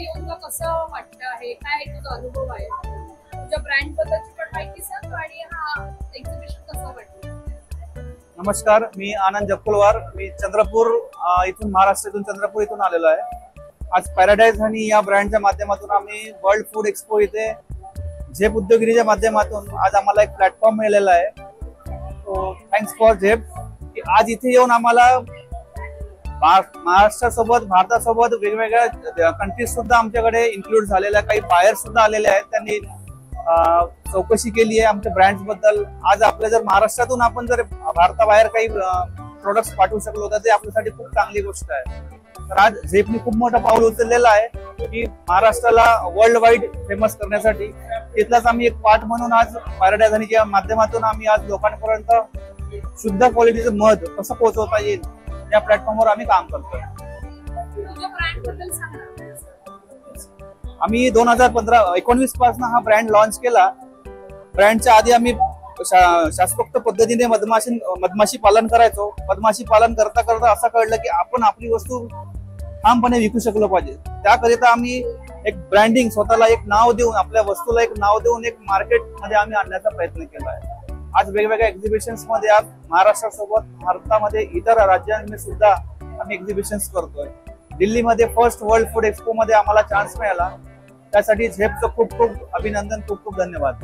येऊन तुला कसं वाटतं आहे, काय तुझा अनुभव आहे, तुझ्या ब्रँड बद्दलची पण माहिती सांग आणि हा एक्झिबिशन कसं वाटतं. नमस्कार, मी आनंद जगकुलवार. मी चंद्रपूर इथून महाराष्ट्रातून चंद्रपूर इथून आलेलो आहे. आज पॅराडाइज हनी या ब्रँडच्या माध्यमातून आम्ही वर्ल्ड फूड एक्सपो इथे झेप उद्योगगिरीच्या माध्यमातून आज आम्हाला एक प्लॅटफॉर्म मिळालेला आहे. तो थँक्स फॉर झेप की आज इथे येऊन आम्हाला महाराष्ट्रासोबत भारतासोबत वेगवेगळ्या कंट्रीज सुद्धा आमच्याकडे इन्क्लूड झालेल्या काही बायर सुद्धा आलेले आहेत. त्यांनी चौकशी केली आहे आमच्या ब्रँड्स बद्दल. आज आपल्या जर महाराष्ट्रातून आपण जर भारताबाहेर काही प्रोडक्ट्स पाठवू शकलो तर ते आपल्यासाठी खूप चांगली गोष्ट आहे. तर आज झेपनी खूप मोठं पाऊल उचललेलं आहे की महाराष्ट्राला वर्ल्ड वाईड फेमस करण्यासाठी. तिथलाच आम्ही एक पार्ट म्हणून आज पॅराडाइज हनीच्या माध्यमातून आम्ही आज लोकांपर्यंत शुद्ध क्वालिटीचं मध कसं पोहोचवता येईल या प्लॅटफॉर्मवर आम्ही काम करतोय. आम्ही 2019 पासून हा ब्रँड लॉन्च केला. ब्रँडच्या आधी आम्ही शास्त्रोक्त पद्धतीने मधमाशी पालन करायचो. मधमाशी पालन करता करता असं कळलं की आपण आपली वस्तू ठामपणे विकू शकलो पाहिजे. त्याकरिता आम्ही एक ब्रँडिंग, स्वतःला एक नाव देऊन, आपल्या वस्तूला एक नाव देऊन एक मार्केट मध्ये आम्ही आणण्याचा प्रयत्न केला आहे. आज वेगवेगळ्या एक्झिबिशन्स मध्ये आज महाराष्ट्रासोबत भारतामध्ये इतर राज्यांमध्ये सुद्धा आम्ही एक्झिबिशन्स करतोय. दिल्लीमध्ये फर्स्ट वर्ल्ड फूड एक्सपो मध्ये आम्हाला चान्स मिळाला. त्यासाठी झेपचं खूप खूप अभिनंदन, खूप खूप धन्यवाद.